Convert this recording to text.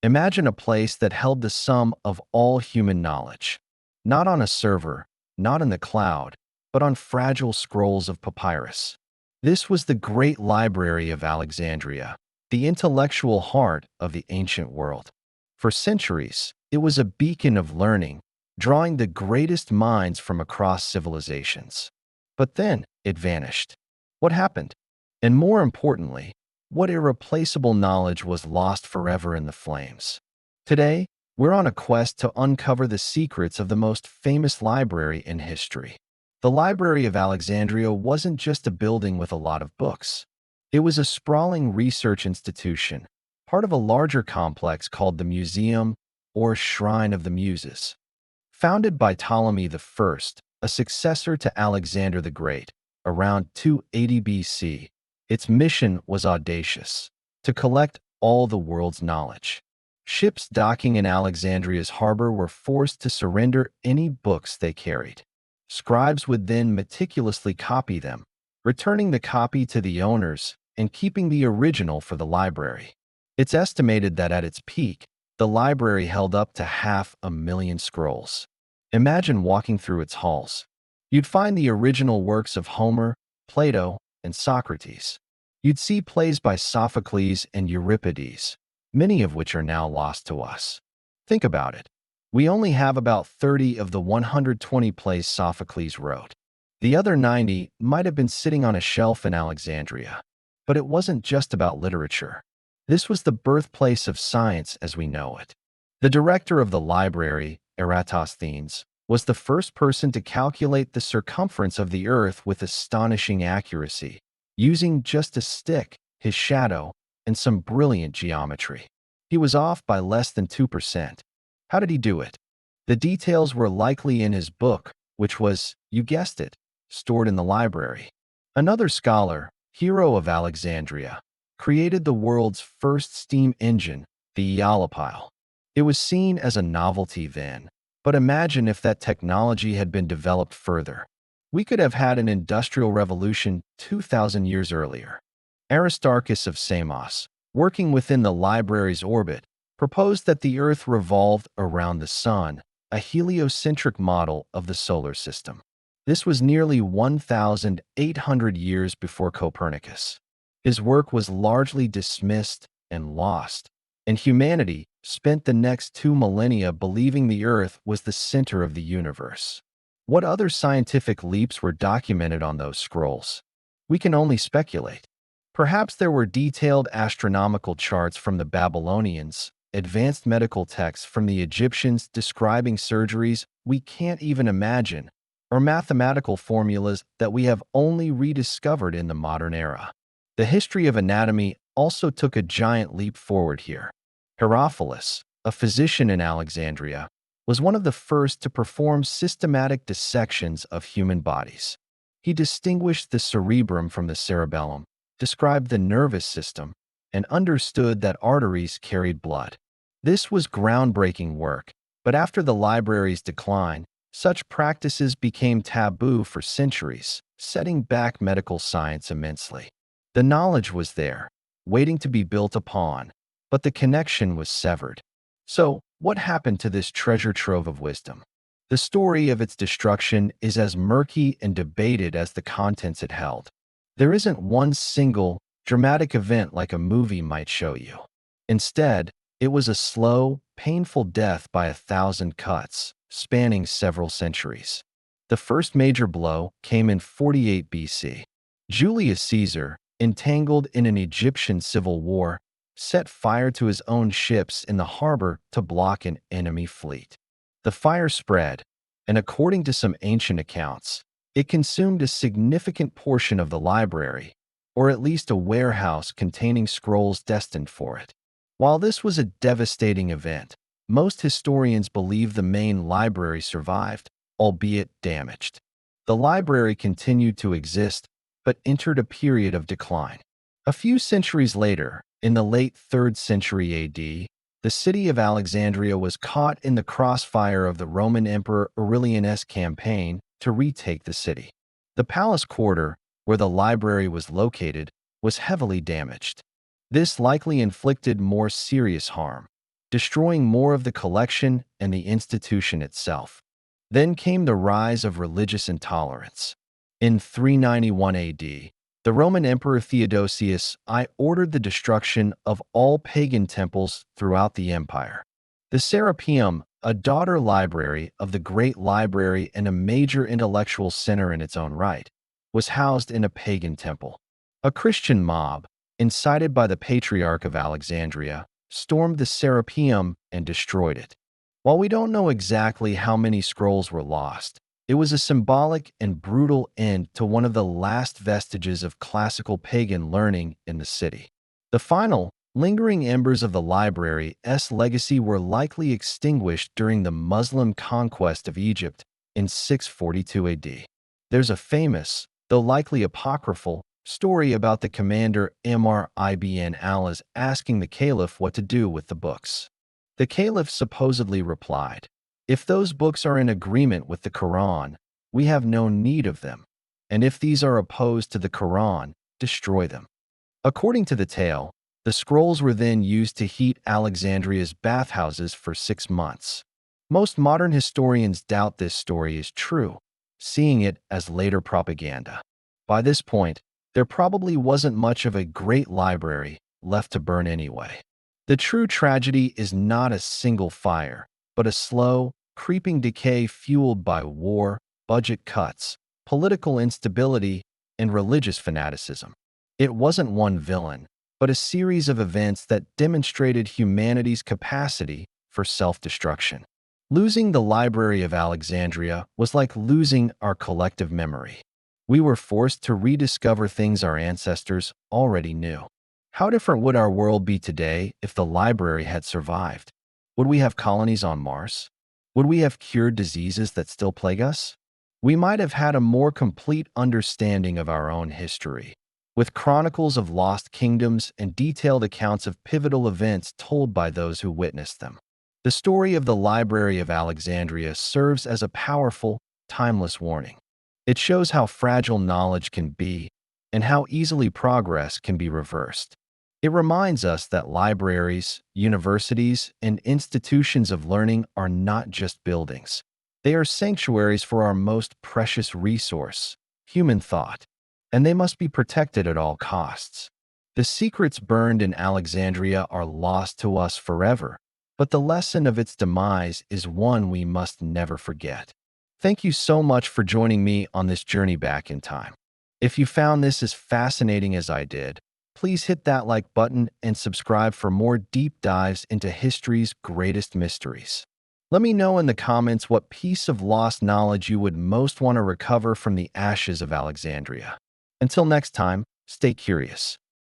Imagine a place that held the sum of all human knowledge, not on a server, not in the cloud, but on fragile scrolls of papyrus. This was the great Library of Alexandria, the intellectual heart of the ancient world. For centuries, it was a beacon of learning, drawing the greatest minds from across civilizations. But then it vanished. What happened? And more importantly, what irreplaceable knowledge was lost forever in the flames? Today, we're on a quest to uncover the secrets of the most famous library in history. The Library of Alexandria wasn't just a building with a lot of books. It was a sprawling research institution, part of a larger complex called the Museum or Shrine of the Muses. Founded by Ptolemy I, a successor to Alexander the Great, around 280 BC, its mission was audacious: to collect all the world's knowledge. Ships docking in Alexandria's harbor were forced to surrender any books they carried. Scribes would then meticulously copy them, returning the copy to the owners and keeping the original for the library. It's estimated that at its peak, the library held up to 500,000 scrolls. Imagine walking through its halls. You'd find the original works of Homer, Plato, and Socrates. You'd see plays by Sophocles and Euripides, many of which are now lost to us. Think about it. We only have about 30 of the 120 plays Sophocles wrote. The other 90 might have been sitting on a shelf in Alexandria. But it wasn't just about literature. This was the birthplace of science as we know it. The director of the library, Eratosthenes, was the first person to calculate the circumference of the Earth with astonishing accuracy, using just a stick, his shadow, and some brilliant geometry. He was off by less than 2%. How did he do it? The details were likely in his book, which was, you guessed it, stored in the library. Another scholar, Hero of Alexandria, created the world's first steam engine, the Eolipile. It was seen as a novelty then, but imagine if that technology had been developed further. We could have had an industrial revolution 2,000 years earlier. Aristarchus of Samos, working within the library's orbit, proposed that the Earth revolved around the Sun, a heliocentric model of the solar system. This was nearly 1,800 years before Copernicus. His work was largely dismissed and lost, and humanity spent the next 2 millennia believing the Earth was the center of the universe. What other scientific leaps were documented on those scrolls? We can only speculate. Perhaps there were detailed astronomical charts from the Babylonians, advanced medical texts from the Egyptians describing surgeries we can't even imagine, or mathematical formulas that we have only rediscovered in the modern era. The history of anatomy also took a giant leap forward here. Herophilus, a physician in Alexandria, was one of the first to perform systematic dissections of human bodies. He distinguished the cerebrum from the cerebellum, described the nervous system, and understood that arteries carried blood. This was groundbreaking work, but after the library's decline, such practices became taboo for centuries, setting back medical science immensely. The knowledge was there, waiting to be built upon, but the connection was severed. So, what happened to this treasure trove of wisdom? The story of its destruction is as murky and debated as the contents it held. There isn't one single, dramatic event like a movie might show you. Instead, it was a slow, painful death by 1,000 cuts, spanning several centuries. The first major blow came in 48 BC. Julius Caesar, entangled in an Egyptian civil war, set fire to his own ships in the harbor to block an enemy fleet. The fire spread, and according to some ancient accounts, it consumed a significant portion of the library, or at least a warehouse containing scrolls destined for it. While this was a devastating event, most historians believe the main library survived, albeit damaged. The library continued to exist, but entered a period of decline. A few centuries later, in the late 3rd century AD, the city of Alexandria was caught in the crossfire of the Roman Emperor Aurelian's campaign to retake the city. The palace quarter, where the library was located, was heavily damaged. This likely inflicted more serious harm. destroying more of the collection and the institution itself. Then came the rise of religious intolerance. In 391 AD, the Roman Emperor Theodosius I ordered the destruction of all pagan temples throughout the empire. The Serapeum, a daughter library of the Great Library and a major intellectual center in its own right, was housed in a pagan temple. A Christian mob, incited by the Patriarch of Alexandria, stormed the Serapeum and destroyed it. While we don't know exactly how many scrolls were lost, it was a symbolic and brutal end to one of the last vestiges of classical pagan learning in the city. The final, lingering embers of the library's legacy were likely extinguished during the Muslim conquest of Egypt in 642 AD. There's a famous, though likely apocryphal, story about the commander Amr ibn al-As asking the caliph what to do with the books. The caliph supposedly replied, "If those books are in agreement with the Quran, we have no need of them, and if these are opposed to the Quran, destroy them." According to the tale, the scrolls were then used to heat Alexandria's bathhouses for 6 months. Most modern historians doubt this story is true, seeing it as later propaganda. By this point, there probably wasn't much of a great library left to burn anyway. The true tragedy is not a single fire, but a slow, creeping decay fueled by war, budget cuts, political instability, and religious fanaticism. It wasn't one villain, but a series of events that demonstrated humanity's capacity for self-destruction. Losing the Library of Alexandria was like losing our collective memory. We were forced to rediscover things our ancestors already knew. How different would our world be today if the library had survived? Would we have colonies on Mars? Would we have cured diseases that still plague us? We might have had a more complete understanding of our own history, with chronicles of lost kingdoms and detailed accounts of pivotal events told by those who witnessed them. The story of the Library of Alexandria serves as a powerful, timeless warning. It shows how fragile knowledge can be and how easily progress can be reversed. It reminds us that libraries, universities, and institutions of learning are not just buildings. They are sanctuaries for our most precious resource, human thought, and they must be protected at all costs. The secrets burned in Alexandria are lost to us forever, but the lesson of its demise is one we must never forget. Thank you so much for joining me on this journey back in time. If you found this as fascinating as I did, please hit that like button and subscribe for more deep dives into history's greatest mysteries. Let me know in the comments what piece of lost knowledge you would most want to recover from the ashes of Alexandria. Until next time, stay curious.